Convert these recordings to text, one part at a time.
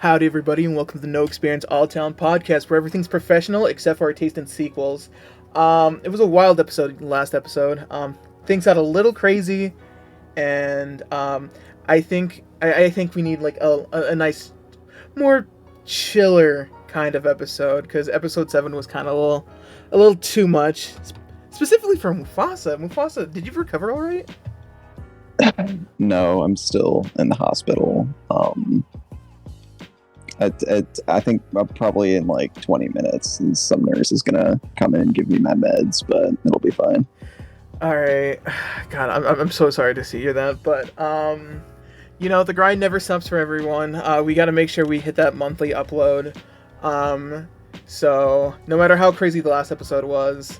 Howdy, everybody, and welcome to the No Experience All Town podcast, where everything's professional except for our taste in sequels. It was a wild episode, last episode. Things got a little crazy, and I think we need like a nice, more chiller kind of episode, because episode 7 was kind of a little too much, specifically for Mufasa. Mufasa, did you recover all right? No, I'm still in the hospital. I think probably in like 20 minutes, and some nurse is gonna come in and give me my meds, but it'll be fine. All right, God, I'm so sorry to see you that, but the grind never stops for everyone. We got to make sure we hit that monthly upload. So no matter how crazy the last episode was,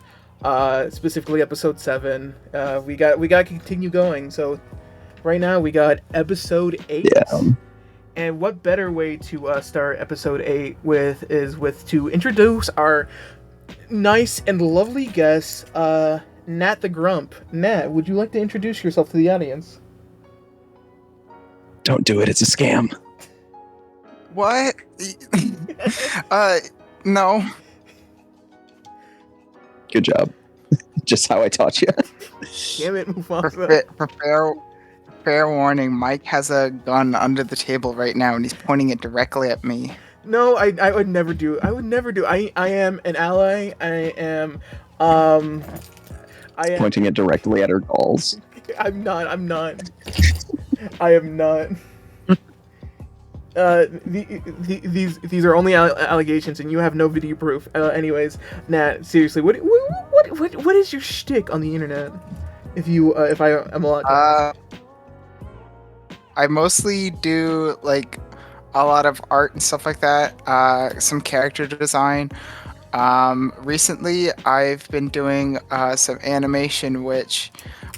specifically episode 7, we got to continue going. So right now we got episode 8. Yeah. And what better way to start episode 8 with to introduce our nice and lovely guest, NatTheGrump. Nat, would you like to introduce yourself to the audience? Don't do it, it's a scam. What? No. Good job. Just how I taught you. Damn it, Mufasa. Fair warning, Mike has a gun under the table right now, and he's pointing it directly at me. No, I would never do. I am an ally. I am Pointing it directly at her balls. I'm not. I am not. These are only allegations, and you have no video proof. Anyways, Nat, seriously, what is your shtick on the internet? If I am allowed to. I mostly do like a lot of art and stuff like that. Some character design. Recently, I've been doing some animation, which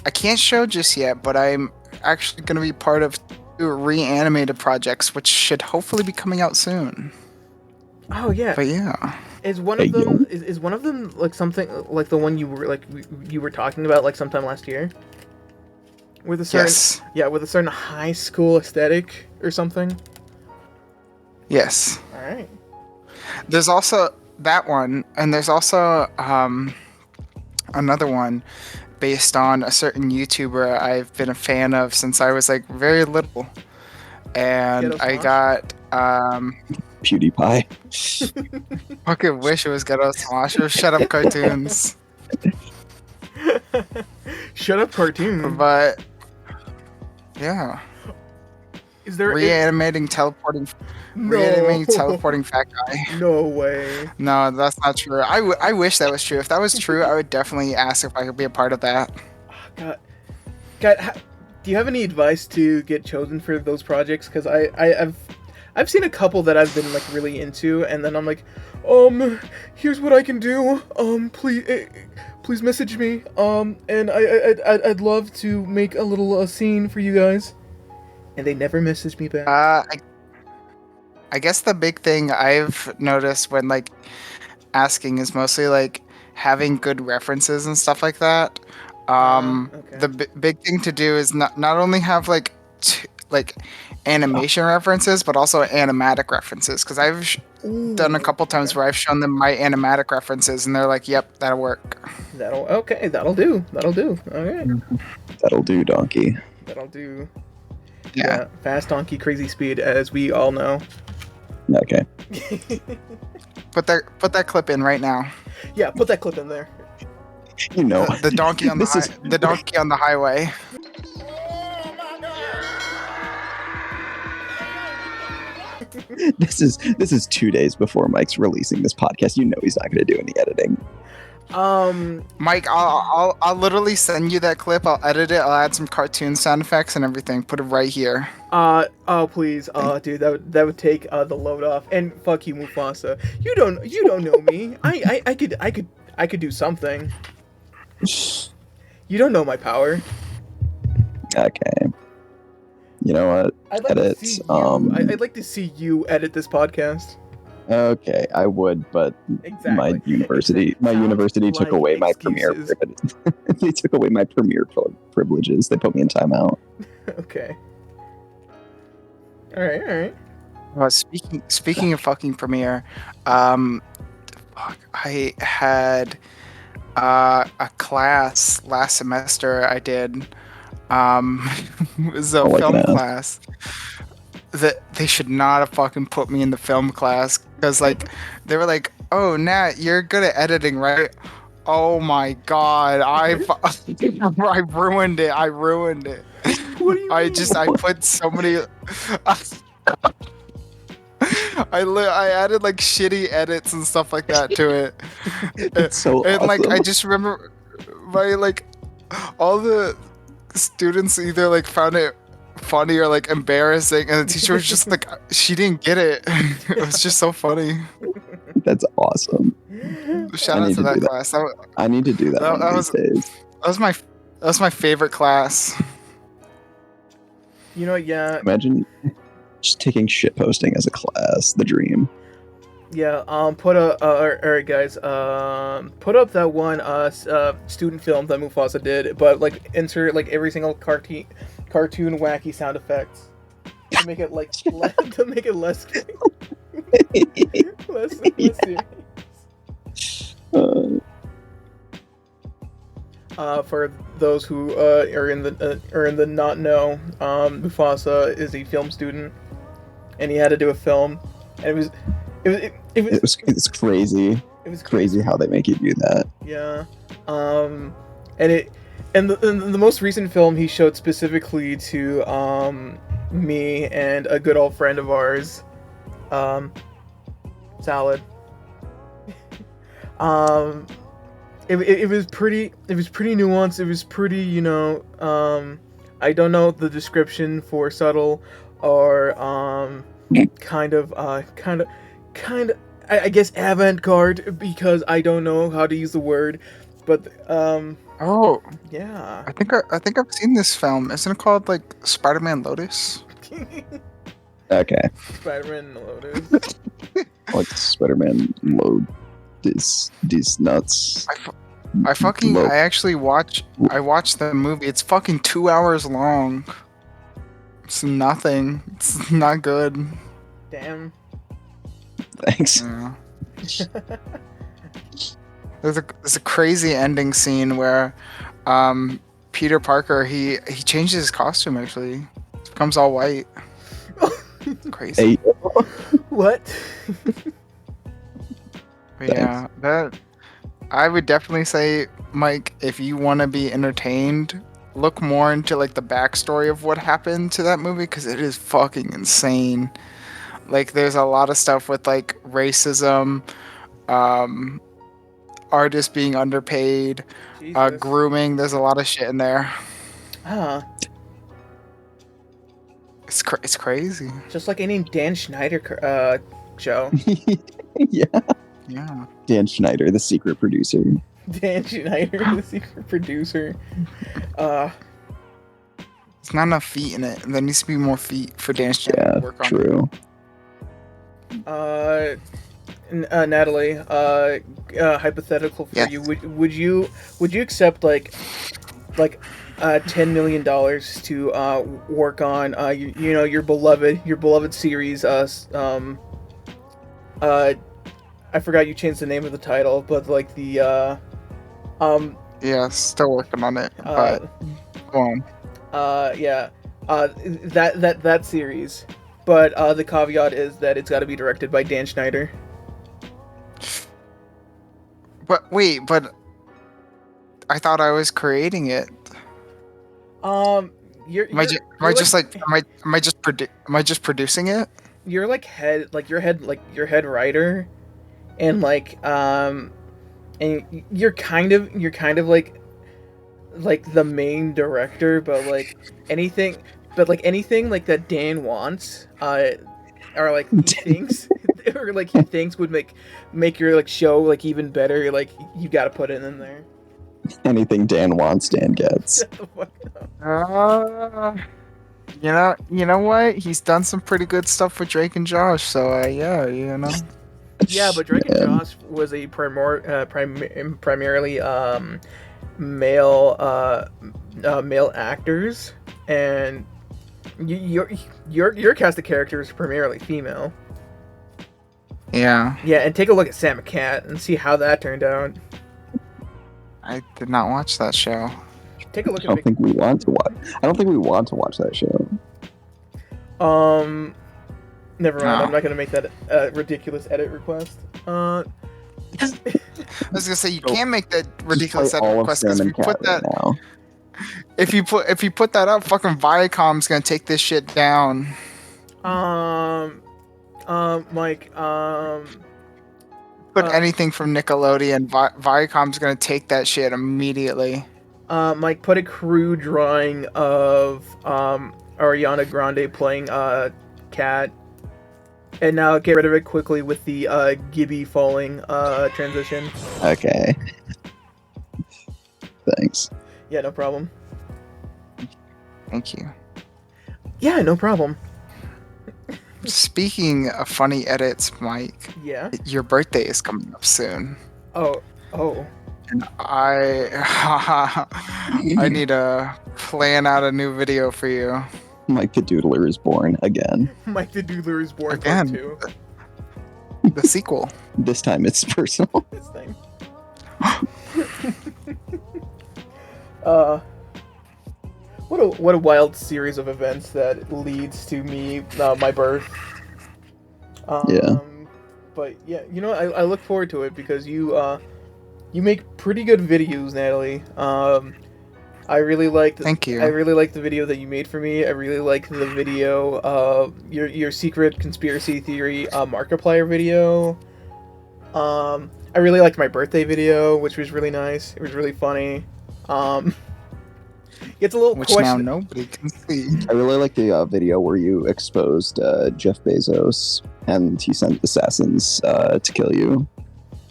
I can't show just yet, but I'm actually going to be part of 2 reanimated projects, which should hopefully be coming out soon. Oh yeah. But yeah. Is one of them is one of them like something like the one you were talking about like sometime last year? With a certain with a certain high school aesthetic or something? Yes. All right. There's also that one, and there's also another one based on a certain YouTuber I've been a fan of since I was like very little, and I got PewDiePie. fucking wish it was Ghetto Smosh or Shut Up Cartoons. Shut Up Cartoon. But yeah. Is there reanimating teleporting fat guy? No way. No, that's not true. I wish that was true. If that was true, I would definitely ask if I could be a part of that. Oh, God, do you have any advice to get chosen for those projects? Because I've seen a couple that I've been like really into, and then I'm like, here's what I can do. Please message me. And I'd love to make a little scene for you guys. And they never messaged me back. I guess the big thing I've noticed when like asking is mostly like having good references and stuff like that. Okay. The big thing to do is not only have like animation references, but also animatic references. Because I've done a couple times where I've shown them my animatic references, and they're like, "Yep, that'll work." That'll do. All right. That'll do, donkey. That'll do. Yeah. Fast donkey, crazy speed, as we all know. Okay. Put that clip in right now. Yeah, put that clip in there. You know, the donkey on the donkey on the highway. This is 2 days before Mike's releasing this podcast. You know he's not going to do any editing. Mike, I'll literally send you that clip. I'll edit it. I'll add some cartoon sound effects and everything. Put it right here. Oh please, dude, that would take the load off. And fuck you, Mufasa. You don't know me. I could do something. You don't know my power. Okay. You know what? I'd like to see you edit this podcast. Okay, I would, but exactly. my university took away my premiere. They took away my premiere privileges. They put me in timeout. Okay. All right. Speaking of fucking premiere, um, I had a class last semester I did. It was a All I can film ask. class that they should not have fucking put me in the film class because like they were like, "Oh, Nat, you're good at editing, right?" Oh my god, I ruined it. I ruined it. What do you mean? I put so many. I added like shitty edits and stuff like that to it. It's so And like awesome. I just remember my like all the students either like found it funny or like embarrassing, and the teacher was just like she didn't get it. It was just so funny. That's awesome. Shout I out need to to do that that. class. I need to do that one of these days. That was my favorite class. You know, yeah, Imagine just taking shit posting as a class. The dream. yeah. Put a all right, guys. Put up that one student film that Mufasa did, but like insert like every single cartoon wacky sound effects to make it like to make it less less serious. For those who are in the not know, Mufasa is a film student, and he had to do a film, and It's crazy. it was Crazy how they make you do that. Yeah. And the most recent film he showed specifically to me and a good old friend of ours, Salad. um it was pretty nuanced. It was pretty, I don't know the description for subtle or kind of I guess avant-garde, because I don't know how to use the word, but Oh, yeah. I think I've seen this film. Isn't it called like Spider-Man Lotus? Okay. Spider-Man Lotus. Like Spider-Man load these nuts. I actually watched the movie. It's fucking 2 hours long. It's nothing. It's not good. Damn. Thanks. Yeah. There's a crazy ending scene where Peter Parker he changes his costume actually. It becomes all white. Crazy. Hey, What? But yeah, that I would definitely say, Mike, if you want to be entertained, look more into like the backstory of what happened to that movie because it is fucking insane. Like, there's a lot of stuff with like racism, artists being underpaid, Jesus. grooming. There's a lot of shit in there. Huh. It's crazy. Just like any Dan Schneider show. yeah. Yeah. Dan Schneider, the secret producer. Dan Schneider, the secret producer. There's not enough feet in it. There needs to be more feet for Dan Schneider Yeah, to work on. true. Natalie, hypothetical for Yes. you. Would you accept like $10 million to work on your beloved series? I forgot you changed the name of the title, but like the Yeah, still working on it. But go on. yeah, that series. But the caveat is that it's got to be directed by Dan Schneider. But wait, but I thought I was creating it. Am I just producing it? You're like your head writer, and and you're kind of like the main director, but like anything like that Dan wants, or like he thinks or like he thinks would make your like show like even better, like you got to put it in there. Anything Dan wants, Dan gets. Shut the fuck up. You know what? He's done some pretty good stuff with Drake and Josh, so yeah, you know. Yeah, but Drake and Josh was a primarily male actors, and Your cast of characters is primarily female. Yeah, Yeah, and take a look at Sam Cat and see how that turned out. I did not watch that show. Take a look I don't think we want to watch. I don't think we want to watch that show. Never mind. No. I'm not gonna make that ridiculous edit request. I was gonna say you So, can't make that Just ridiculous play edit all of request because Sam if and you Cat put that right now. if you put that up, fucking Viacom's gonna take this shit down. Mike. Put anything from Nickelodeon, Viacom's gonna take that shit immediately. Mike, put a crude drawing of Ariana Grande playing Cat, and now get rid of it quickly with the Gibby falling transition. Okay. Thanks. Yeah, no problem. Thank you. Yeah, no problem. Speaking of funny edits, Mike, Yeah. your birthday is coming up soon. Oh. And I need to plan out a new video for you. Mike the Doodler is born again. Mike the Doodler is born Again. part 2. The sequel. This time it's personal. This thing. What a wild series of events that leads to me my birth. Yeah. But yeah, you know, I look forward to it because you make pretty good videos, Natalie. I really liked. Thank you. I really liked the video that you made for me. I really liked the video, your secret conspiracy theory Markiplier video. I really liked my birthday video, which was really nice. It was really funny. It's a little Which question. now nobody can see. I really like the video where you exposed Jeff Bezos and he sent assassins to kill you,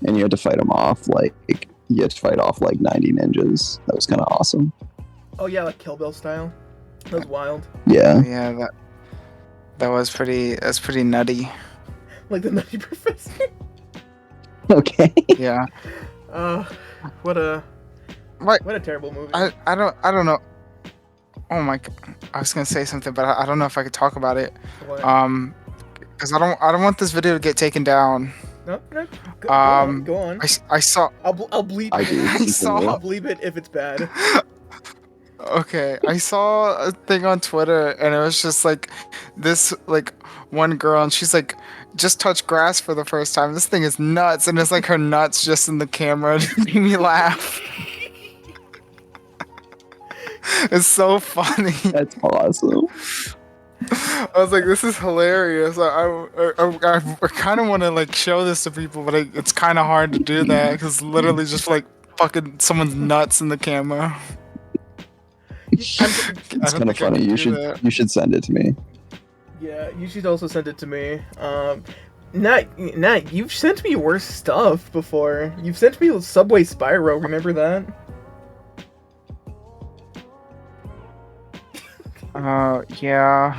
and you had to fight them off like 90 ninjas. That was kind of awesome. Oh yeah, like Kill Bill style. That was wild. Yeah. Yeah, that's pretty nutty. Like the Nutty Professor. Okay. Yeah. What a Right. what a terrible movie. I don't know. Oh my! I was gonna say something, but I don't know if I could talk about it. What? Because I don't want this video to get taken down. No. Go on. Go on. I saw. I'll bleep I it. do. I saw. I'll bleep it if it's bad. Okay, I saw a thing on Twitter, and it was just like this, like one girl, and she's like, just touched grass for the first time. This thing is nuts, and it's like her nuts just in the camera. It made me laugh. It's so funny. That's awesome. I was like, this is hilarious. I kind of want to like show this to people, but it's kind of hard to do that because literally just like fucking someone's nuts in the camera. It's kind of funny. You should send it to me. Yeah, you should also send it to me. Nat, you've sent me worse stuff before. You've sent me Subway Spyro. Remember that? Yeah.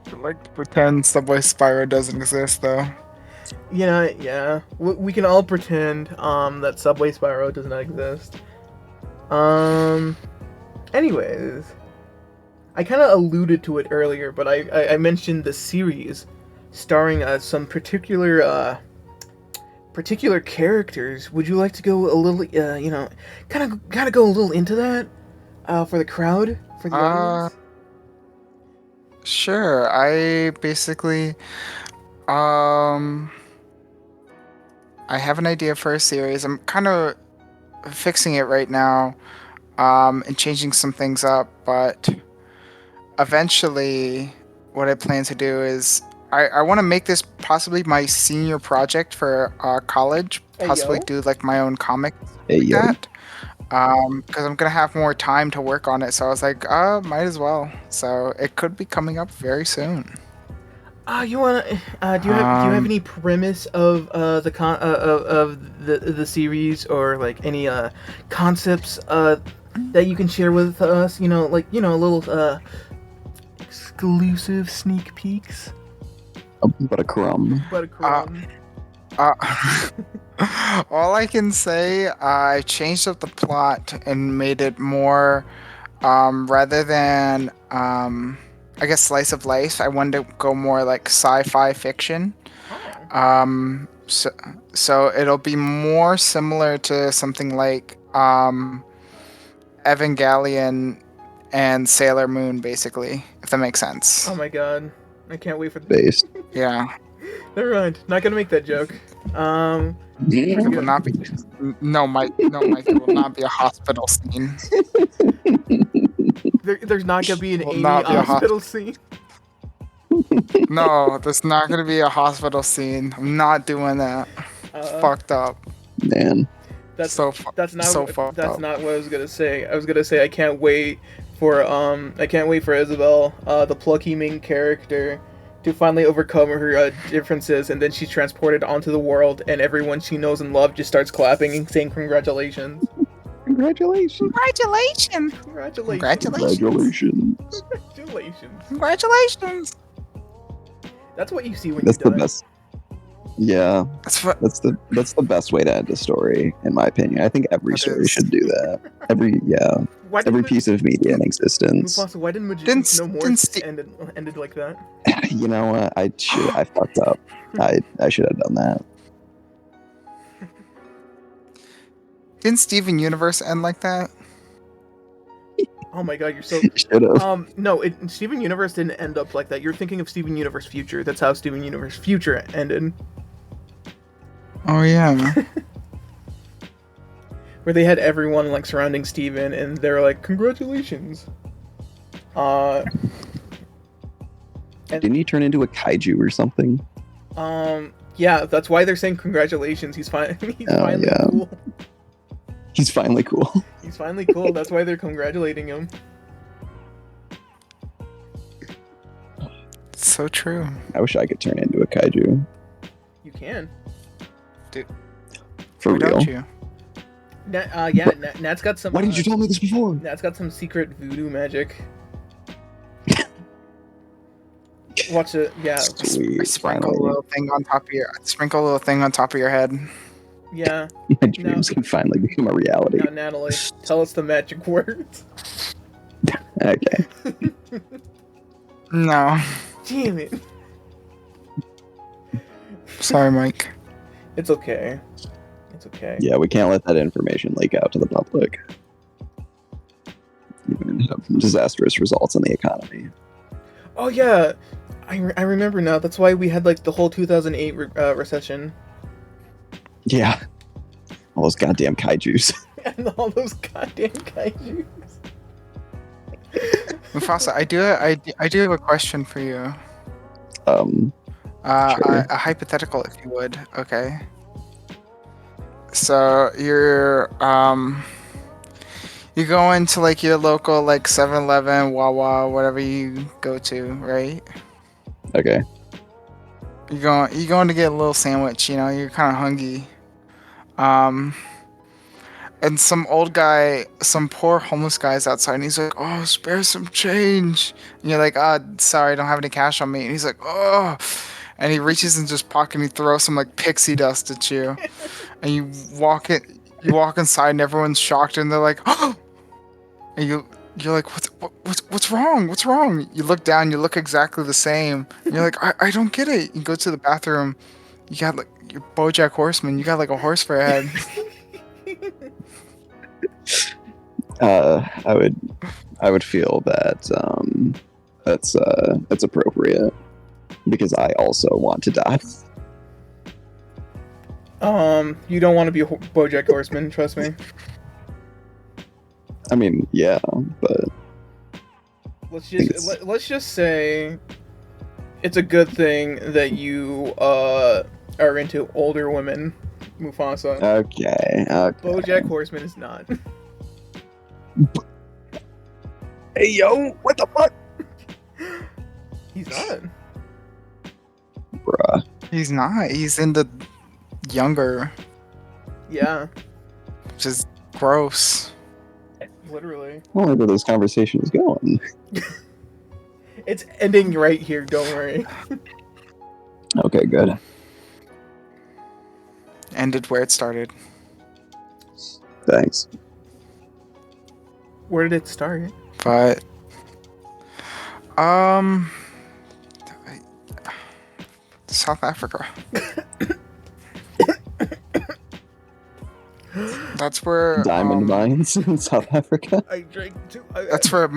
I like to pretend Subway Spyro doesn't exist, though. Yeah. We can all pretend that Subway Spyro does not exist. Anyways, I kind of alluded to it earlier, but I mentioned the series starring some particular characters. Would you like to go a little, kind of go a little into that for the crowd, for the audience? Sure. I basically, I have an idea for a series. I'm kind of fixing it right now, and changing some things up, but eventually what I plan to do is I want to make this possibly my senior project for college, possibly do like my own comic that, because I'm gonna have more time to work on it, so I was like, might as well. So it could be coming up very soon. You wanna? Do you have any premise of the series, or like any concepts that you can share with us? A little exclusive sneak peeks. But a crumb. All I can say, I changed up the plot and made it more, rather than I guess slice of life. I wanted to go more like sci-fi fiction. Oh. So it'll be more similar to something like Evangelion and Sailor Moon, basically, if that makes sense. Oh my god. I can't wait for Based. Yeah. Never mind. Not gonna make that joke. It will not be. No, Mike. No, Mike. It will not be a hospital scene. There's not gonna be an It will Amy not be a hospital scene. No, there's not gonna be a hospital scene. I'm not doing that. Fucked up. Man. That's So not fucked that's up. not what I was gonna say. I was gonna say I can't wait for Isabel, the plucky main character, to finally overcome her differences, and then she's transported onto the world, and everyone she knows and loves just starts clapping and saying congratulations. Congratulations. Congratulations. Congratulations. Congratulations. Congratulations. That's what you see when That's you the die. best. Yeah, That's what. that's the best way to end a story, in my opinion. I think every It story is. should do that. Every Why every didn't piece of media in existence. Mufasa, why didn't Magicians No More didn't Ste- ended like that? You know what? I fucked up. I should have done that. Didn't Steven Universe end like that? Oh my god, you're so Should have. no, Steven Universe didn't end up like that. You're thinking of Steven Universe Future. That's how Steven Universe Future ended. Oh yeah. Where they had everyone like surrounding Steven and they were like, congratulations. Didn't he turn into a kaiju or something? Yeah, that's why they're saying congratulations. He's finally yeah. cool. He's finally cool. He's finally cool. That's why they're congratulating him. It's so true. I wish I could turn into a kaiju. You can. For Why real. don't you? Nat's got some. Why didn't you tell me this before? Nat's got some secret voodoo magic. Watch it. Yeah. Sweet. Sprinkle a Finally. little thing on top of your head. Yeah. My dreams can finally become a reality. Now, Natalie, tell us the magic words. Okay. No. Damn it. Sorry, Mike. It's okay. It's okay. Yeah, we can't let that information leak out to the public. Even have disastrous results in the economy. Oh yeah, I remember now. That's why we had like the whole 2008 recession Yeah. All those goddamn kaijus. and all those goddamn kaijus. Mufasa, I do have a question for you. Sure. A hypothetical, if you would. Okay. So you go into like your local like 7-Eleven, Wawa, whatever you go to, right? Okay. You going to get a little sandwich, you know, you're kind of hungry. And some old guy, some poor homeless guy's outside, and he's like, "Oh, spare some change." And you're like, sorry, I don't have any cash on me." And he's like, "Oh," and he reaches in his pocket and he throws some like pixie dust at you, and you walk inside, and everyone's shocked, and they're like, "Oh," and you're like, "What's wrong? What's wrong?" You look down, you look exactly the same. And you're like, I don't get it." You go to the bathroom, you got like your BoJack Horseman, you got like a horse for a head. I would feel that that's appropriate because I also want to die. You don't want to be a BoJack Horseman, trust me. I mean, yeah, but Let's just say it's a good thing that you are into older women, Mufasa. okay. BoJack Horseman is not. Hey yo, what the fuck? He's not. Bruh. He's not. He's into younger, Yeah, which is gross. literally. I don't know where this conversation is going. It's ending right here. Don't worry. Okay, good. Ended where it started. Thanks. Where did it start? But Um, South Africa. That's where Diamond mines in South Africa. I drank too. That's where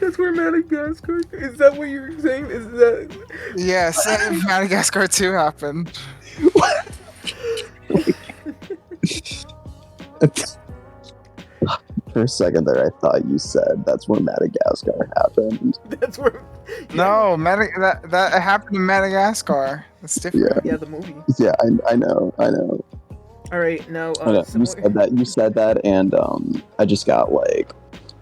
That's where Madagascar. Is that what you're saying? Is that? Yes, Madagascar 2 happened. For a second there, I thought you said that's where Madagascar happened. That's where. No, that happened in Madagascar. That's different. Yeah, the movie. Yeah, I know. All right, now. I know. You said that, and I just got like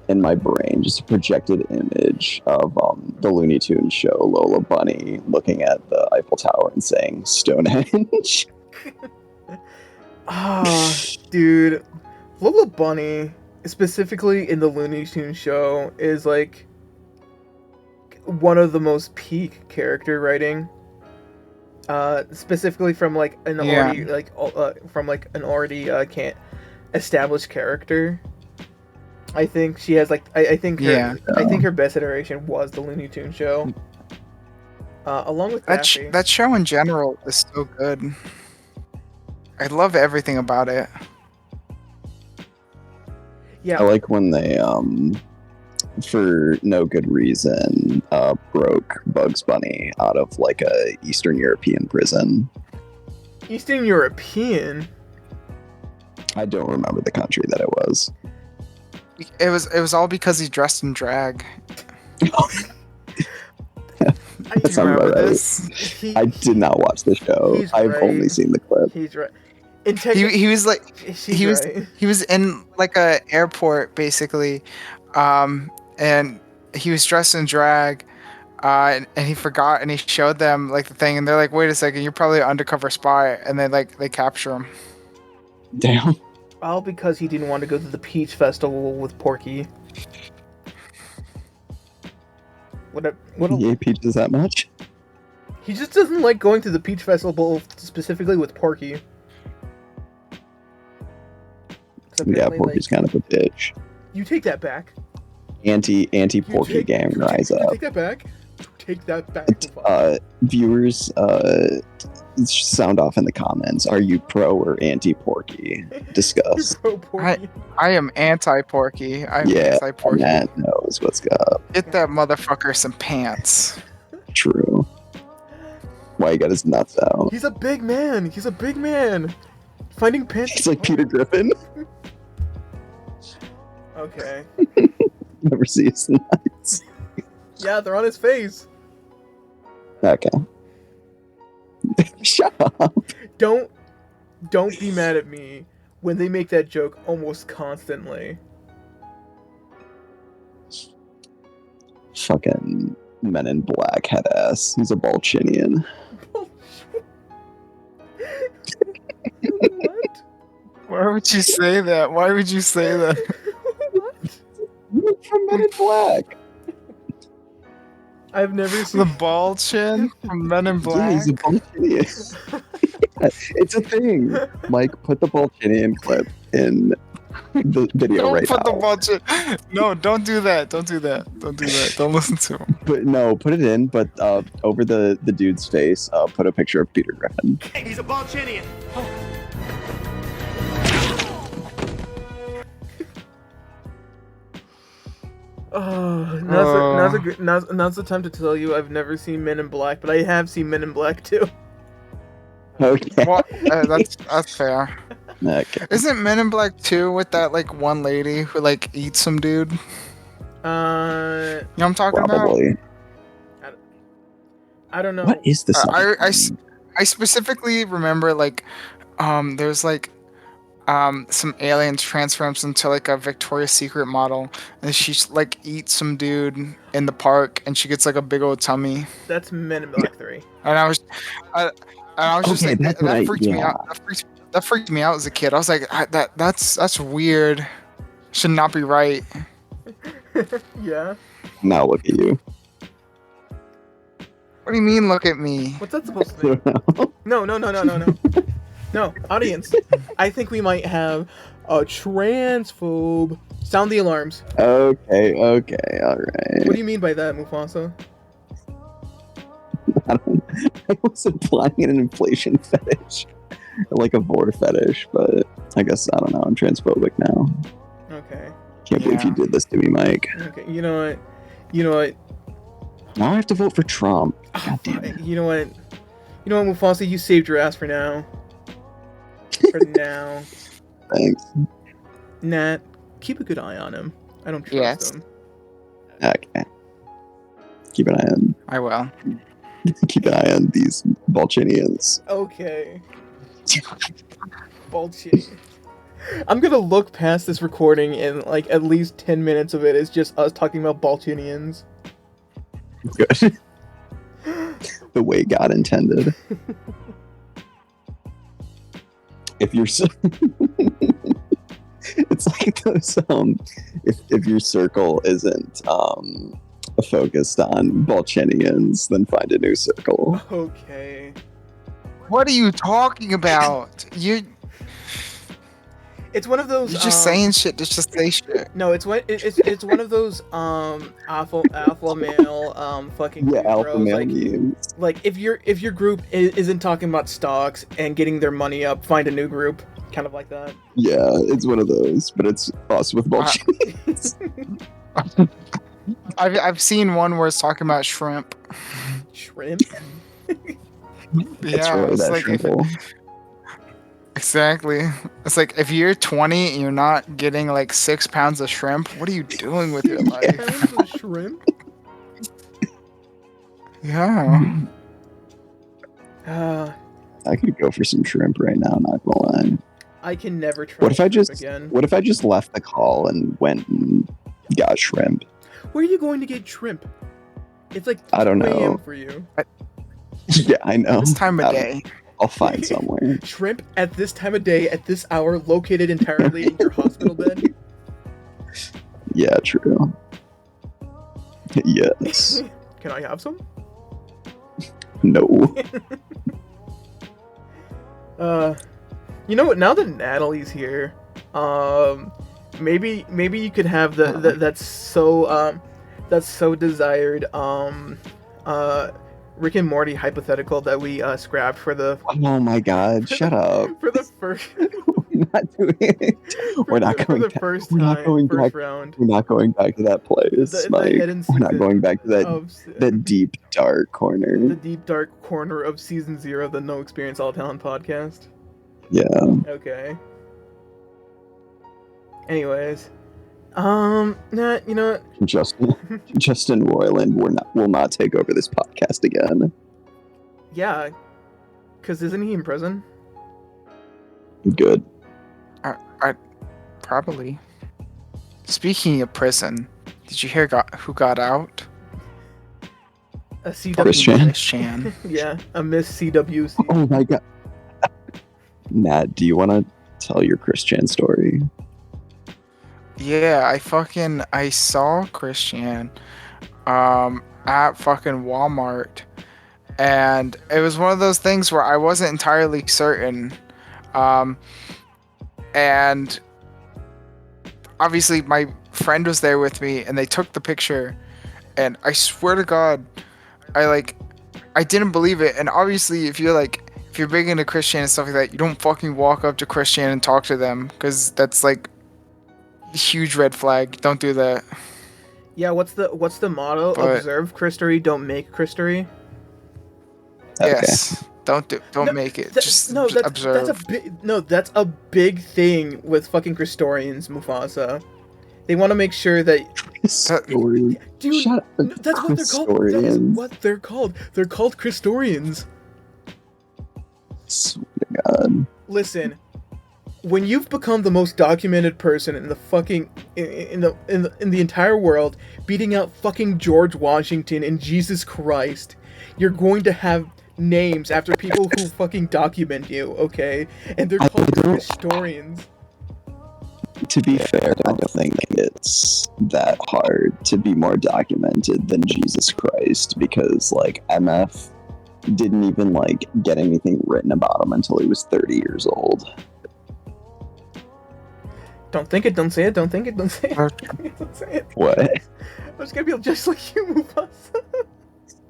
in my brain just a projected image of the Looney Tunes show Lola Bunny looking at the Eiffel Tower and saying Stonehenge. Dude, Lola Bunny, specifically in the Looney Tunes show, is like one of the most peak character writing. Specifically from like an already can't established character. I think she has like I think her best iteration was the Looney Tunes show. Along with that show in general is so good. I love everything about it. Yeah, I like when they for no good reason broke Bugs Bunny out of like a Eastern European prison. Eastern European. I don't remember the country that it was. It was all because he dressed in drag. That sounds about right. I did not watch the show. I've only seen the clip. He's right. He was like he was in like a airport basically, and he was dressed in drag, and he forgot and he showed them like the thing and they're like, wait a second, you're probably an undercover spy, and they capture him. Damn. All because he didn't want to go to the Peach Festival with Porky. He ate peaches that much? He just doesn't like going to the Peach Festival specifically with Porky. Yeah, Porky's kind of a bitch. You take that back. Anti-Porky gang, rise up. Take that back. Take that back. Viewers, sound off in the comments. Are you pro or anti-Porky? Discuss. Pro Porky. I am anti-Porky. Anti-Porky. Matt knows what's up. Get that motherfucker some pants. True. Why he got his nuts out? He's a big man. Finding pants. He's like Peter Griffin. Okay. Never see his nuts. Yeah, they're on his face. Okay. Shut up. Don't be mad at me when they make that joke almost constantly. Fucking Men in Black head ass. He's a Balchinian. What? Why would you say that? What? From Men in Black. I've never seen the bald chin from Men in Black. Yeah, he's a Balchinian. It's a thing. Mike, put the Balchinian clip in the video don't right put now. The bullshit. No, don't do that. Don't listen to him. But no, put it in. But over the dude's face, put a picture of Peter Griffin. Hey, he's a Balchinian. Now's the time to tell you I've never seen Men in Black, but I have seen Men in Black too. Okay. Well, that's fair. Okay. Isn't Men in Black 2 with that like one lady who like eats some dude? You know what I'm talking Probably. about? I don't know. What is this? I specifically remember like there's like some alien transforms into like a Victoria's Secret model, and she like eats some dude in the park, and she gets like a big old tummy. That's Men in Black 3. And I was just Okay, like, that freaked me out. That freaked me out as a kid. I was like, that's weird. Should not be right. Yeah. Now look at you. What do you mean? Look at me. What's that supposed to be? No. No, audience. I think we might have a transphobe Sound the alarms. Okay, alright. What do you mean by that, Mufasa? I was implying an inflation fetish. Like a vor fetish, but I guess, I don't know, I'm transphobic now. Okay. Can't believe you did this to me, Mike. Okay, you know what? You know what? Now I have to vote for Trump. God damn it. You know what? You know what, Mufasa? You saved your ass for now. For now. Thanks. Nat, keep a good eye on him. I don't trust him. Okay. Keep an eye on. I will. Keep an eye on these Balchinians. Okay. Balchinians. I'm gonna look past this recording and like at least 10 minutes of it is just us talking about Balchinians. Good. The way God intended. If you're so it's like those if your circle isn't focused on Balchinians, then find a new circle. Okay. What are you talking about? It's one of those. You're just saying shit to just say shit. No, it's one of those alpha male fucking Yeah, alpha bros, male like, memes. like if your group isn't talking about stocks and getting their money up, find a new group, kind of like that. Yeah, it's one of those, but it's us with Balchinians. I've seen one where it's talking about shrimp. Shrimp. Yeah, really it's that like simple. Exactly. It's like if you're 20 and you're not getting like 6 pounds of shrimp, what are you doing with your life? Pounds of shrimp. Yeah. I could go for some shrimp right now, not gonna lie. I can never try. What if I just again? What if I just left the call and went and got shrimp? Where are you going to get shrimp? It's like I don't 2 a.m. know. for you. Yeah, I know. This time of day. I'll find somewhere. Shrimp at this time of day, at this hour, located entirely in your hospital bed. Yeah, true. Yes. Can I have some? No. You know what? Now that Natalie's here, maybe you could have that's so desired Rick and Morty hypothetical that we scrapped for the Oh my God! Shut up. for the first. We're not doing it. We're not going. For the first We're not time, going first back. round. We're not going back to that place, The Mike. hidden We're not secret going back to that of deep dark corner. the deep dark corner of season 0 of the No Experience All Talent podcast. Yeah. Okay. Anyways, you know what? Justin Roiland will not take over this podcast again. Yeah, cause isn't he in prison? Good. I probably. Speaking of prison, did you hear who got out? A CW. Christian? Yeah, a Miss CWC. Oh my God. Nat, do you want to tell your Christian story? Yeah, I saw Christian at fucking Walmart, and it was one of those things where I wasn't entirely certain, and obviously my friend was there with me and they took the picture, and I swear to God, I didn't believe it. And obviously if you're big into Christian and stuff like that, you don't fucking walk up to Christian and talk to them, because that's like a huge red flag. Don't do that. Yeah, what's the motto? But- Observe Christery, don't make Christery. Okay. Yes. Don't make it. Just observe. That's a big thing with fucking Christorians, Mufasa. They want to make sure that Story. dude, Shut up. no, that's what they're called. That is Christorians. what they're called. They're called Christorians. Swear to God. Listen, when you've become the most documented person in the fucking in the entire world, beating out fucking George Washington and Jesus Christ, you're going to have names after people who fucking document you, okay? And they're called historians. To be fair, I don't think it's that hard to be more documented than Jesus Christ, because like MF didn't even like get anything written about him until he was 30 years old. Don't think it. Don't say it. Don't think it. Don't say it. Okay. Don't say it. What? I'm just gonna be just like you, Mufasa.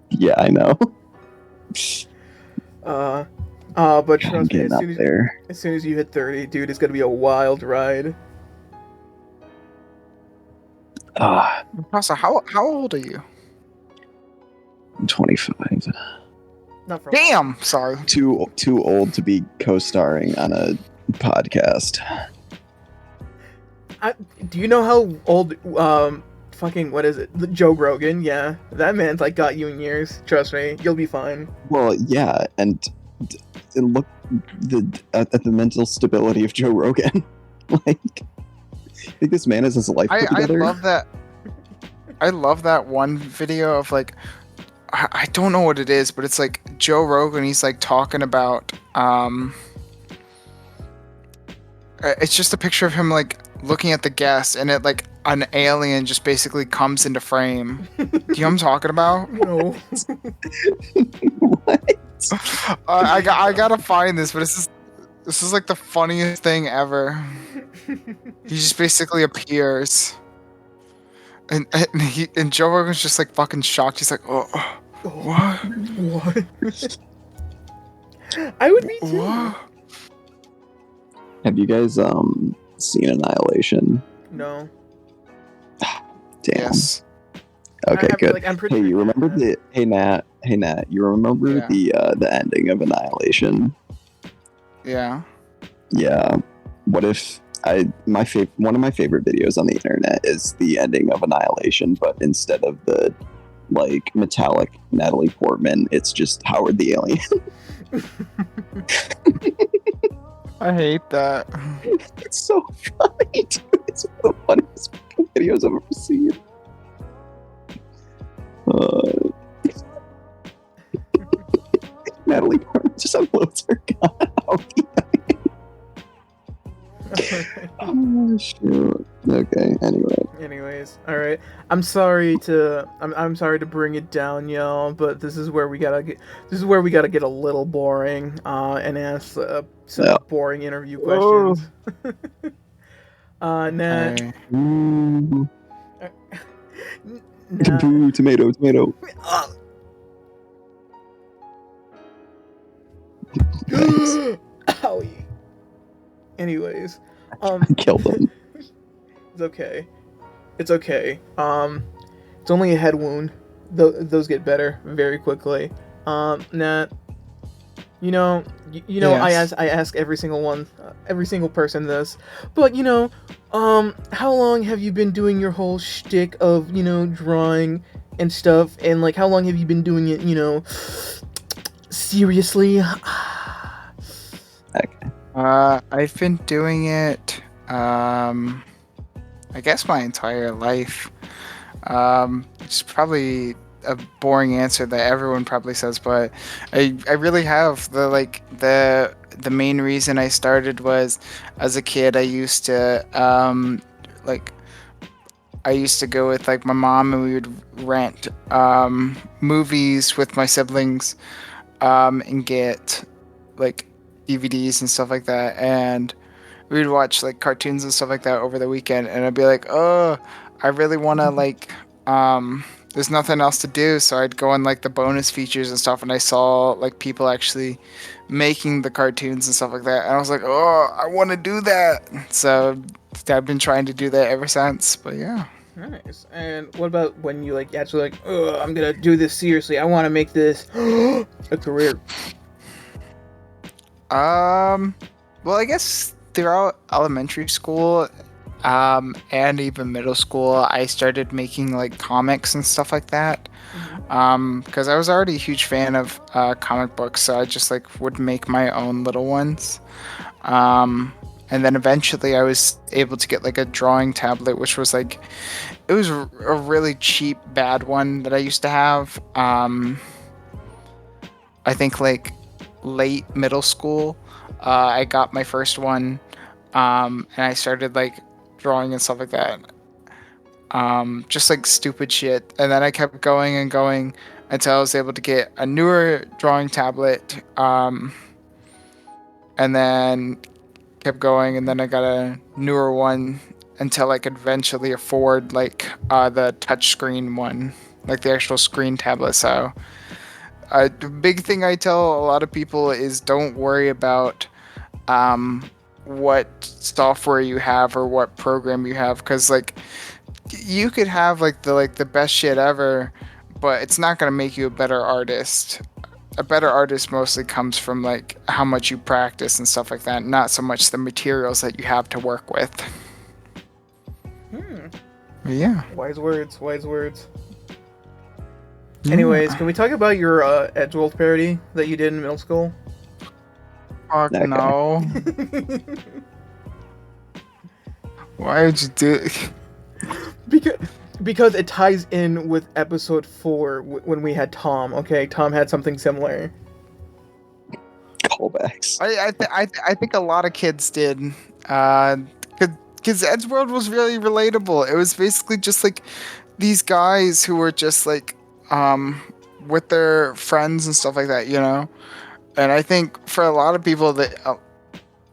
Yeah, I know. But God, I'm trust me, getting up there. as soon as you hit 30, dude, it's gonna be a wild ride. Also, how old are you? I'm 25. Not for Damn. Sorry. Too old to be co-starring on a podcast. Do you know how old fucking what is it? Joe Rogan? Yeah, that man's like got you in years. Trust me, you'll be fine. Well, yeah, and look at the mental stability of Joe Rogan. Like, I think this man has his life put together. I love that. I love that one video of like, I don't know what it is, but it's like Joe Rogan. He's like talking about it's just a picture of him like looking at the guest, and it like an alien just basically comes into frame. Do you know what I'm talking about? No. What? I gotta find this, but this is like the funniest thing ever. He just basically appears, and Joe Rogan's just like fucking shocked. He's like, oh, what? What? I would be too. What? Have you guys seen Annihilation? No. Damn. Yes. Okay, good. Like, I'm pretty Hey, sure you remember that. Hey Nat, you remember Yeah. the ending of Annihilation? Yeah. Yeah. What if one of my favorite videos on the internet is the ending of Annihilation, but instead of the like metallic Natalie Portman, it's just Howard the Alien. I hate that. It's so funny, dude. It's one of the funniest fucking videos I've ever seen. Natalie Portman just unloads her gun out. Oh shoot. Okay. Anyways, all right. I'm sorry to bring it down, y'all, but this is where we gotta get a little boring and ask some boring interview questions. Nat. Okay. Ooh. Nat. Boo, tomato. Owie. Anyways, I killed him. It's okay. It's okay. It's only a head wound. Those get better very quickly. Nat, Yes. I ask every single person this, but how long have you been doing your whole shtick of drawing and stuff, and like how long have you been doing it, seriously? Okay. I've been doing it, I guess my entire life. It's probably a boring answer that everyone probably says, but I really have. The main reason I started was as a kid I used to go with like my mom, and we would rent movies with my siblings and get like DVDs and stuff like that, and we would watch like cartoons and stuff like that over the weekend, and I'd be like, oh, I really want to like there's nothing else to do, so I'd go on like the bonus features and stuff, and I saw like people actually making the cartoons and stuff like that, and I was like, oh, I want to do that. So I've been trying to do that ever since. But yeah. Nice. And what about when you like actually like, oh, I'm gonna do this seriously. I want to make this a career. Well, I guess throughout elementary school, and even middle school, I started making like comics and stuff like that. Because I was already a huge fan of comic books, so I just like would make my own little ones. And then eventually I was able to get like a drawing tablet, which was like, it was a really cheap, bad one that I used to have. I think like late middle school, I got my first one, and I started like drawing and stuff like that. Just like stupid shit. And then I kept going and going until I was able to get a newer drawing tablet, and then kept going, and then I got a newer one until I could eventually afford like the touchscreen one, like the actual screen tablet. So the big thing I tell a lot of people is don't worry about what software you have or what program you have, because like you could have like the best shit ever, but it's not gonna make you a better artist. A better artist mostly comes from like how much you practice and stuff like that, not so much the materials that you have to work with. Yeah. Wise words. Wise words. Anyways, can we talk about your Edgeworld parody that you did in middle school? Fuck Okay. no. Why would you do it? Because it ties in with episode 4 when we had Tom. Okay, Tom had something similar. Callbacks. I think a lot of kids did. Because Edgeworld was really relatable. It was basically just like these guys who were just like with their friends and stuff like that, you know. And I think for a lot of people that a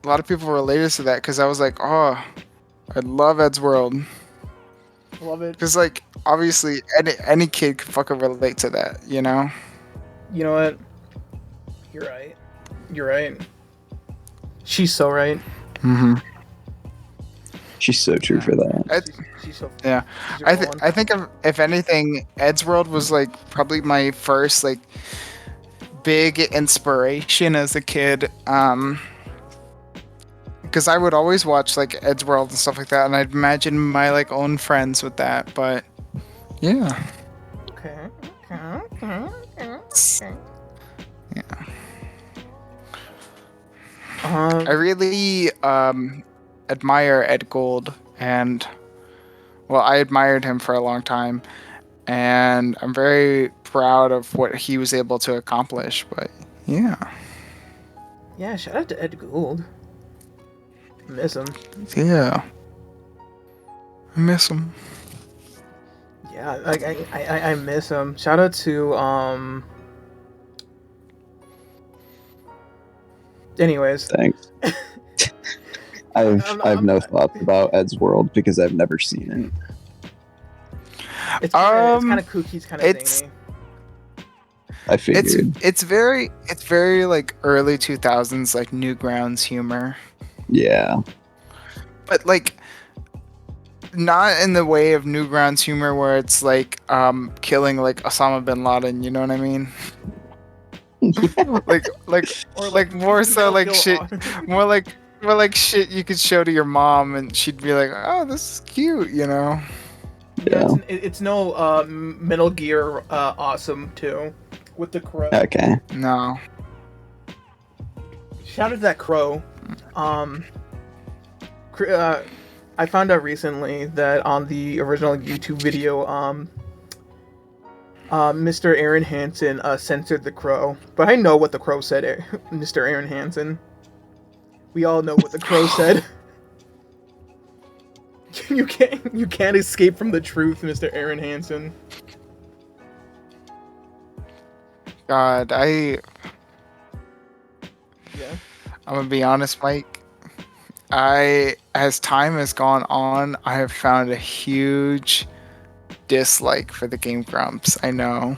lot of people related to that, because I was like, oh, I love Edgeworld. Love it. Because like obviously any kid could fucking relate to that, you know. You know what? You're right. You're right. She's so right. Mm-hmm. She's so true for that. She's so. Yeah, she's your one. I think if anything, Edgeworld was like probably my first like big inspiration as a kid. Because I would always watch like Edgeworld and stuff like that, and I'd imagine my like own friends with that. But yeah. Okay. Yeah. I I really admire Ed Gould, and well, I admired him for a long time, and I'm very proud of what he was able to accomplish. But yeah, Yeah, shout out to Ed Gould. I miss him. yeah, I miss him. Yeah, like I miss him. Shout out to Anyways, Thanks. I've no thoughts about Edgeworld because I've never seen it's kind of kooky. It's kind of it's- zany. it. I figured. It's very like early 2000s like Newgrounds humor, Yeah. but like not in the way of Newgrounds humor where it's like killing like Osama bin Laden, you know what I mean? like Or like more so Kill like shit, Bill. more like shit you could show to your mom and she'd be like, oh, this is cute, you know. Yeah, Yeah. it's no Metal Gear awesome too, with the crow. Okay. No. Shout out to that crow. I found out recently that on the original YouTube video, Mr. Aaron Hansen censored the crow, but I know what the crow said, Mr. Aaron Hansen. We all know what the crow said. You can't escape from the truth, Mr. Aaron Hansen. God, Yeah. I'm gonna be honest, Mike. As time has gone on, I have found a huge dislike for the Game Grumps. I know.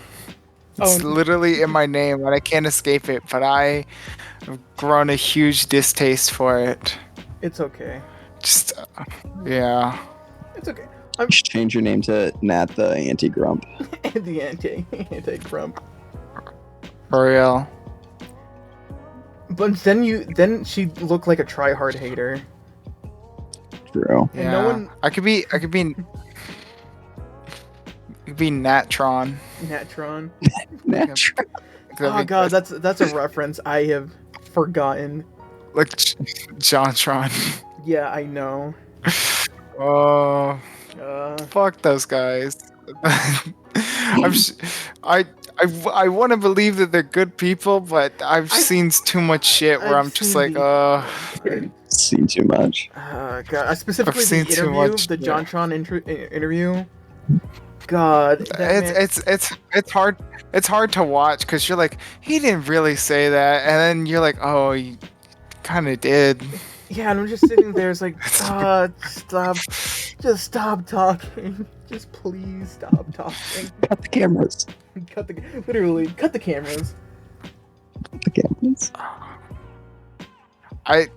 It's Oh. literally in my name and I can't escape it, but I have grown a huge distaste for it. It's okay. Just, yeah. It's okay. You should change your name to Nat the Anti-Grump. The anti-grump. For real. But then she looked like a try-hard hater. True. And Yeah. no one- I could be Natron. Natron. Nat. Oh god, that's a reference I have forgotten. Like Jontron. Yeah, I know. Oh, Uh, fuck those guys. I want to believe that they're good people, but I've seen too much shit where I've I'm just seen like, Seen too much. God, specifically I've seen the too interview, much, the yeah. Jontron interview. God, that man- it's hard to watch because you're like, he didn't really say that, and then you're like, oh, you kind of did. Yeah, and I'm just sitting there. It's like, stop, just stop talking. Just please stop talking. Cut the cameras. Literally cut the cameras. Cut the cameras. I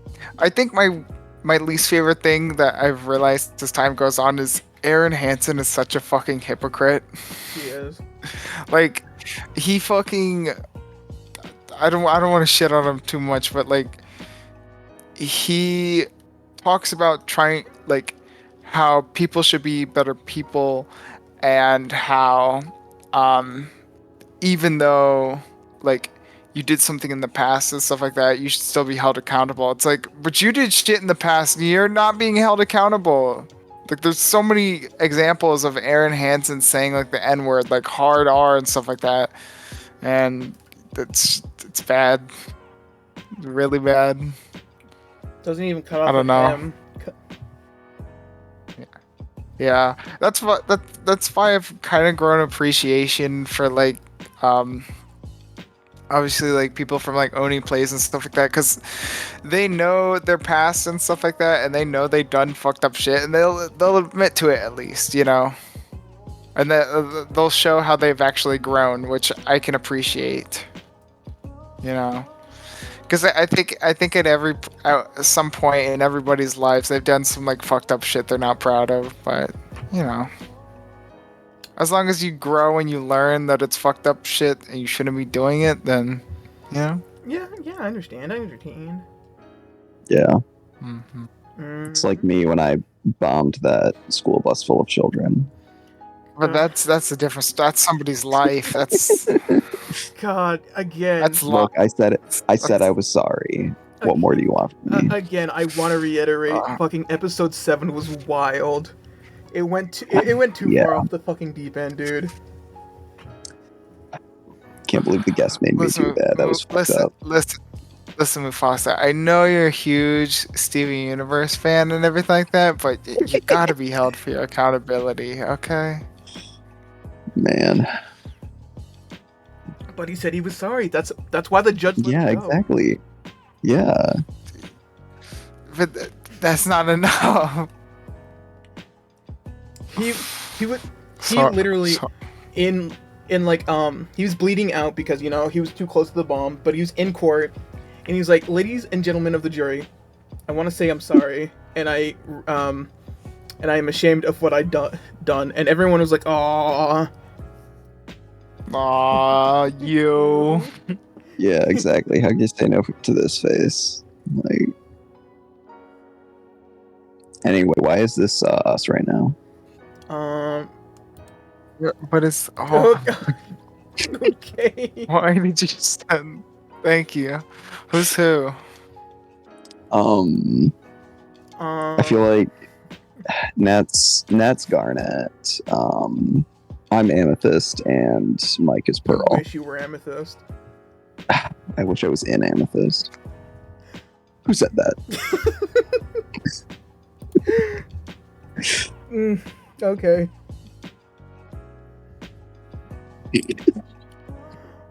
think my least favorite thing that I've realized as time goes on is Aaron Hansen is such a fucking hypocrite. He is. Like he fucking I don't want to shit on him too much, but like he talks about trying like how people should be better people and how even though like you did something in the past and stuff like that, you should still be held accountable. It's like, but you did shit in the past and you're not being held accountable. Like there's so many examples of Aaron Hansen saying like the N-word, like hard R and stuff like that. And it's bad. Really bad. Doesn't even cut off. I don't know. M. Yeah. That's why I've kind of grown appreciation for like obviously like people from like owning plays and stuff like that, because they know their past and stuff like that, and they know they done fucked up shit, and they'll admit to it at least, you know, and they'll show how they've actually grown, which I can appreciate, you know, because I think at some point in everybody's lives they've done some like fucked up shit they're not proud of, but you know. As long as you grow and you learn that it's fucked up shit and you shouldn't be doing it, then, you know? Yeah, I understand. Yeah. Mm-hmm. It's like me when I bombed that school bus full of children. But that's a difference. That's somebody's life. That's God, again. Look, I said it. I said I was sorry. What more do you want from me? Again, I want to reiterate. Fucking episode 7 was wild. It went too far off the fucking deep end, dude. Can't believe the guest made me do that. That was fucked up. Listen, Mufasa. I know you're a huge Steven Universe fan and everything like that, but you gotta be held for your accountability, okay? Man. But he said he was sorry. That's why the judge let him go. Exactly. Yeah. But that's not enough. He literally in like he was bleeding out because, you know, he was too close to the bomb, but he was in court and he was like, "Ladies and gentlemen of the jury, I want to say I'm sorry and I am ashamed of what I done." And everyone was like, "Aww, you." Yeah, exactly. How can you say no to this face? Like, anyway, why is this us right now? But it's okay. Why did you send? Thank you. Who's who? I feel like Nat's Garnet. I'm Amethyst, and Mike is Pearl. I wish you were Amethyst. I wish I was in Amethyst. Who said that? Okay.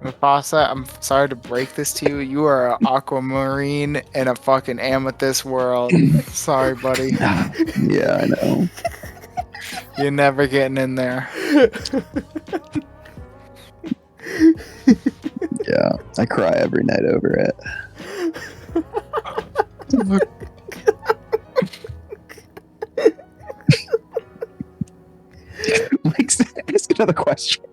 Mufasa, I'm sorry to break this to you. You are an aquamarine in a fucking amethyst world. Sorry, buddy. Yeah, I know. You're never getting in there. Yeah, I cry every night over it. Like, ask another question.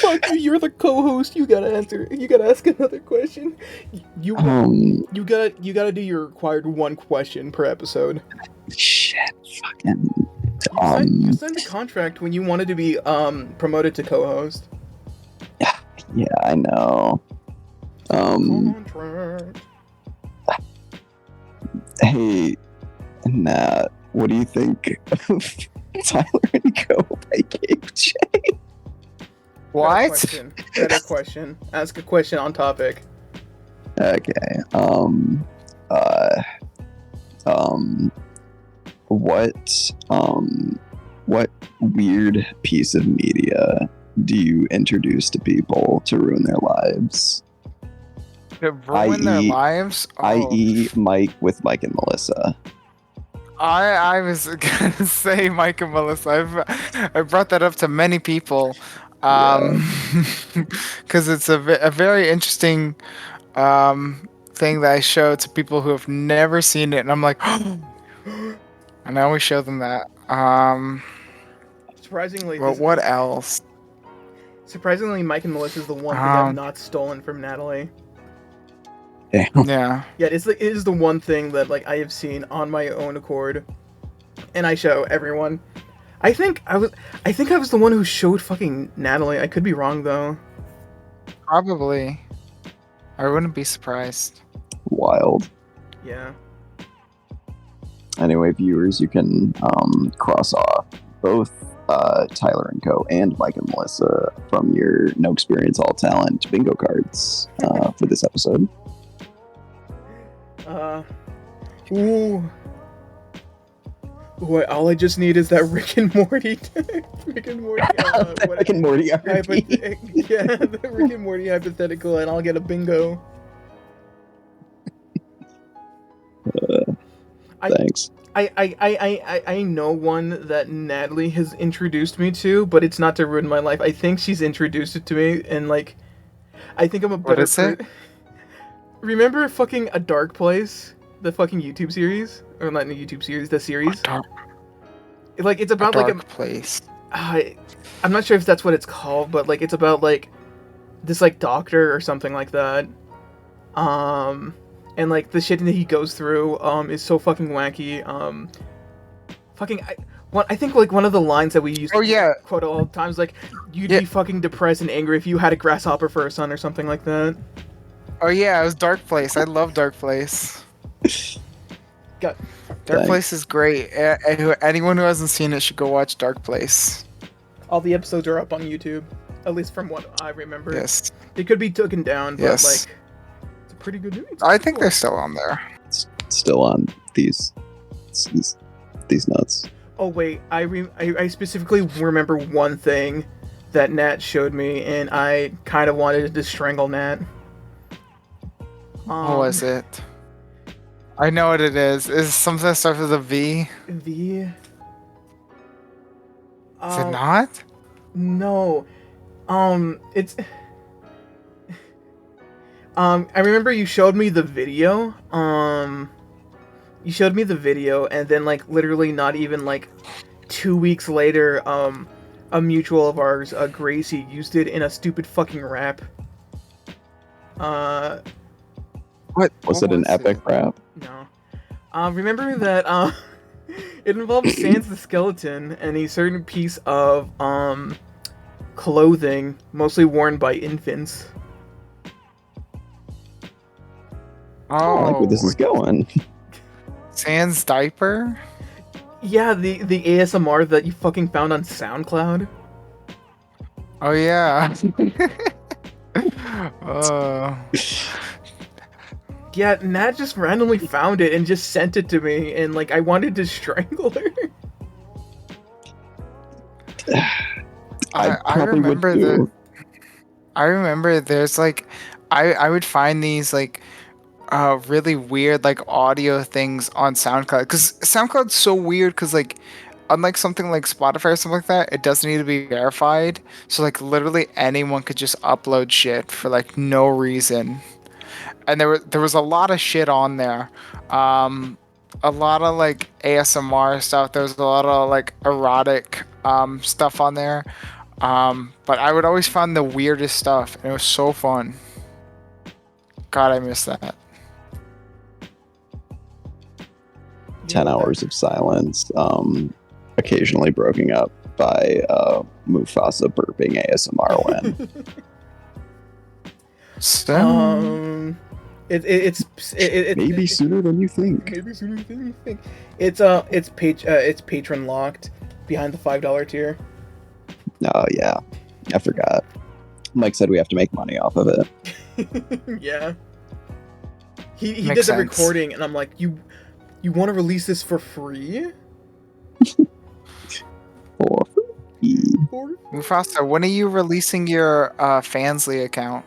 Fuck you! You're the co-host. You gotta answer. You gotta ask another question. You gotta do your required one question per episode. Shit, fucking. You signed a contract when you wanted to be promoted to co-host. Yeah, I know. Contract. Hey, Nat, what do you think of Tyler and Go by Gabe J? What? Better question. Ask a question on topic. Okay. What weird piece of media do you introduce to people to ruin their lives? To ruin their I.e. lives? Oh, i.e. Mike with Mike and Melissa. I was gonna say Mike and Melissa. I brought that up to many people, Yeah. because it's a very interesting thing that I show to people who have never seen it, and I'm like, and I always show them that. Surprisingly, Well, this what else? surprisingly, Mike and Melissa is the one thing I've Um, not stolen from Natalie. Damn. yeah. Yeah, it is the one thing that like I have seen on my own accord, and I show everyone. I think I was the one who showed fucking Natalie. I could be wrong though. Probably. I wouldn't be surprised. Wild. Yeah. Anyway, viewers, you can cross off both Tyler and Co. and Mike and Melissa from your no experience, all talent bingo cards for this episode. Ooh. Ooh, all I just need is that Rick and Morty. Rick and Morty. Rick and Morty RP. Yeah, the Rick and Morty hypothetical, and I'll get a bingo. Thanks. I know one that Natalie has introduced me to, but it's not to ruin my life. I think she's introduced it to me, and like, I think I'm a better. What is it? Remember fucking A Dark Place, the fucking YouTube series, or not the YouTube series, the series. Like it's about like a place. I'm not sure if that's what it's called, but like it's about like this like doctor or something like that. And like the shit that he goes through is so fucking wacky. I think like one of the lines that we used to quote all the times, like you'd be fucking depressed and angry if you had a grasshopper for a son or something like that. Oh yeah, it was Dark Place. I love Dark Place. Dark Place is great. Anyone who hasn't seen it should go watch Dark Place. All the episodes are up on YouTube, at least from what I remember. Yes. They could be taken down, but like it's a pretty good movie. I think they're still on there. It's still on these nuts. Oh wait, I specifically remember one thing that Nat showed me, and I kind of wanted to strangle Nat. What was it? I know what it is. Is something that starts with a V? V. Is it not? No. It's. I remember you showed me the video. You showed me the video, and then like literally not even like 2 weeks later, a mutual of ours, Gracie, used it in a stupid fucking rap. What was it? An epic rap? No. Remember that it involved Sans the skeleton and a certain piece of clothing, mostly worn by infants. I like where this is going. Sans diaper? Yeah, the ASMR that you fucking found on SoundCloud. Oh yeah. Yeah, Nat just randomly found it and just sent it to me, and like I wanted to strangle her. I remember I remember there's like I would find these like really weird like audio things on SoundCloud, because SoundCloud's so weird, because like unlike something like Spotify or something like that, it doesn't need to be verified, so like literally anyone could just upload shit for like no reason. And there was a lot of shit on there, a lot of like ASMR stuff. There was a lot of like erotic stuff on there, but I would always find the weirdest stuff, and it was so fun. God, I miss that. 10 hours of silence, occasionally broken up by Mufasa burping ASMR when. Maybe sooner than you think. Maybe sooner than you think. It's patron locked behind the $5 tier. Oh yeah, I forgot. Mike said we have to make money off of it. Yeah. He did the recording, and I'm like, you want to release this for free? For free. Mufasa, when are you releasing your Fansly account?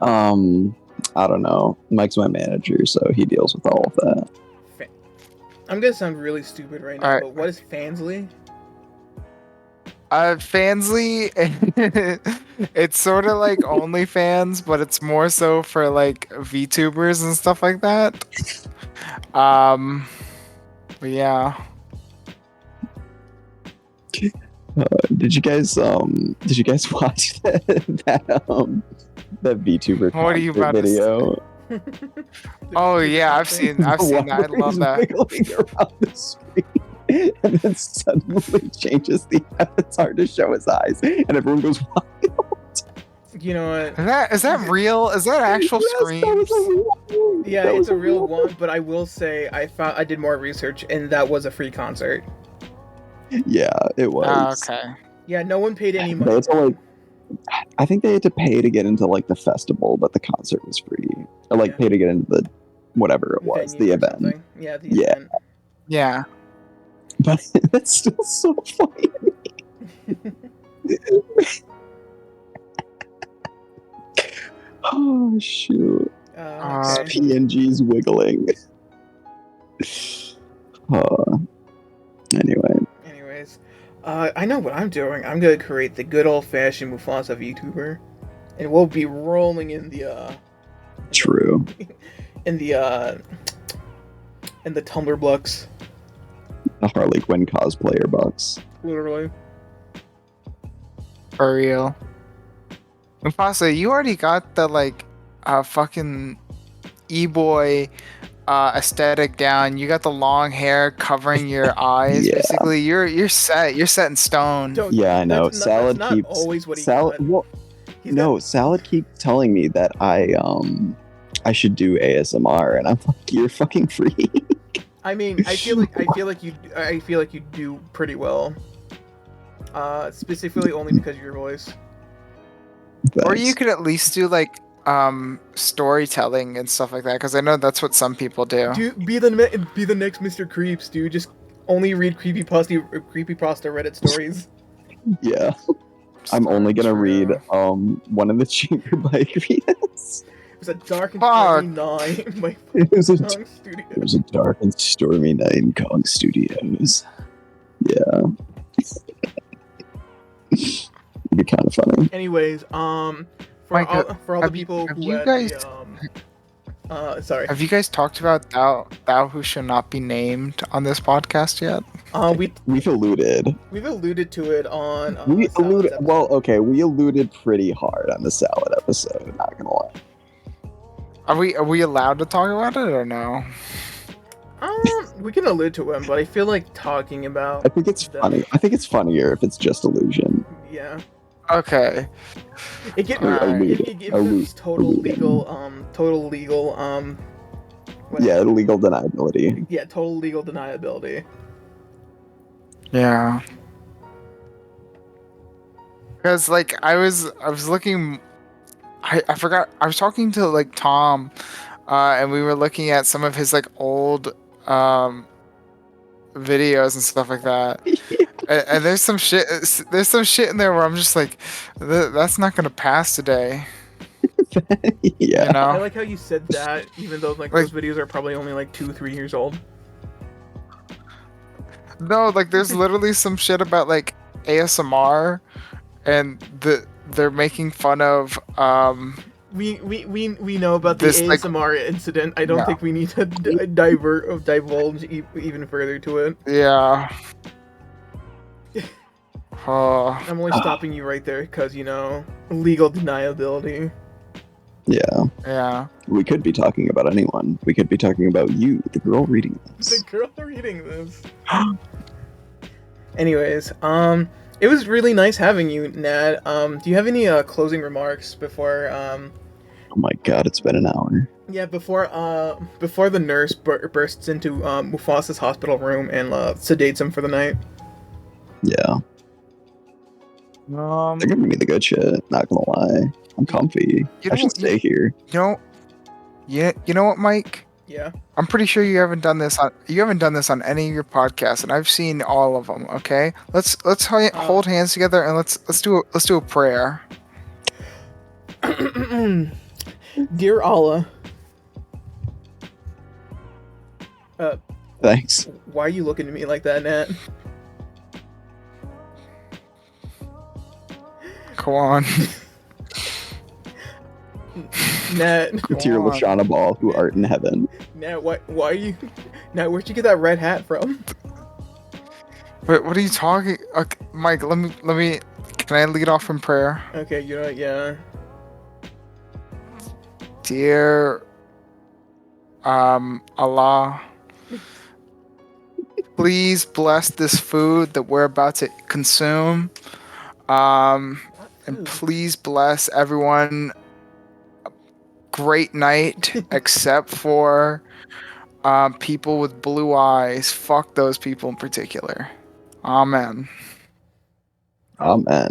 I don't know. Mike's my manager, so he deals with all of that. I'm gonna sound really stupid right now, Alright. but what is Fansly? Fansly, it's sort of like OnlyFans, but it's more so for like VTubers and stuff like that. But yeah. Did you guys watch that VTuber What are you concert about to video? Oh yeah, I've seen that. I love that. Wiggling around the screen, and then suddenly changes the avatar to show his eyes, and everyone goes wild. You know what? Is that real? Is that actual Yes, that screams? was a real one. Yeah, That it's was a real one, but I will say I did more research, and that was a free concert. Yeah, it was. Oh, okay. Yeah, no one paid any They money. had to, like, I think they had to pay to get into like the festival, but the concert was free. Or like Yeah. pay to get into the whatever it was, Venue the or event. something. Yeah, the Yeah. event. Yeah. But that's still so funny. Oh shoot. Okay. PNG's wiggling. Anyway. Anyways, I know what I'm doing. I'm gonna create the good old-fashioned Mufasa VTuber, and we'll be rolling in the True. in the Tumblr blocks, The Harley Quinn cosplayer box. literally. For real. Mufasa, you already got the like fucking e-boy aesthetic down. You got the long hair covering your eyes. Yeah. Basically, you're set. You're set in stone. Don't- Yeah, I know. that's Salad not keeps always what he Salad. got. Well, He's no, got- Salad keeps telling me that I should do ASMR, and I'm like, you're fucking free. I mean, I feel like you do pretty well. Specifically only because of your voice. Or you could at least do like storytelling and stuff like that, because I know that's what some people do. Dude, be the next Mr. Creeps, dude. Just only read creepypasta Reddit stories. Yeah. I'm only gonna True. read one of the cheaper bike reads. It was a dark and Fuck. stormy night. My It was a studio. It was a dark and stormy night in Kong Studios. Yeah. It'd be kind of funny. Anyways, for Mike, all the have people have who you had guys- sorry. Have you guys talked about thou who shall not be named on this podcast yet? We've alluded. We've alluded to it on We Salad's alluded. episode. Well, okay, we alluded pretty hard on the salad episode. Not gonna lie. Are we allowed to talk about it or no? We can allude to him, but I feel like talking about. I think it's funny. I think it's funnier if it's just illusion. Yeah. Okay. It gives Alright. it gives us total legal what- Yeah, legal deniability. Yeah, total legal deniability. Yeah. Because like I was looking, I forgot, I was talking to like Tom, and we were looking at some of his like old videos and stuff like that. And there's some shit in there where I'm just like, that's not gonna pass today. Yeah. You know? I like how you said that, even though like those videos are probably only like 2-3 years old. No, like there's literally some shit about like ASMR, and they're making fun of We know about the This, like- ASMR incident. I don't No. think we need to divulge even further to it. yeah. Oh, I'm only stopping you right there because legal deniability. Yeah. yeah. We could be talking about anyone. We could be talking about you, the girl reading The this. girl reading this. Anyways, it was really nice having you, Nat. Do you have any closing remarks before Oh my god, it's been an hour. Yeah, before the nurse bursts into Mufasa's hospital room and sedates him for the night? Yeah. They're giving me the good shit, not gonna lie. I'm comfy. You I should know- stay here. You know what, Mike? Yeah. I'm pretty sure you haven't done this on any of your podcasts, and I've seen all of them. Okay, let's hold hands together and let's do a prayer. Dear Allah, Thanks. why are you looking at me like that, Nat? Go on. Nat, To your Go on. Lashana Ball, who art in heaven. Nat, why are you? Nat, where'd you get that red hat from? Wait, what are you talking? Okay, Mike, let me. Can I lead off in prayer? Okay, you know what? Yeah. Dear Allah, please bless this food that we're about to consume. And please bless everyone. Great night, except for people with blue eyes. Fuck those people in particular. Amen. Amen.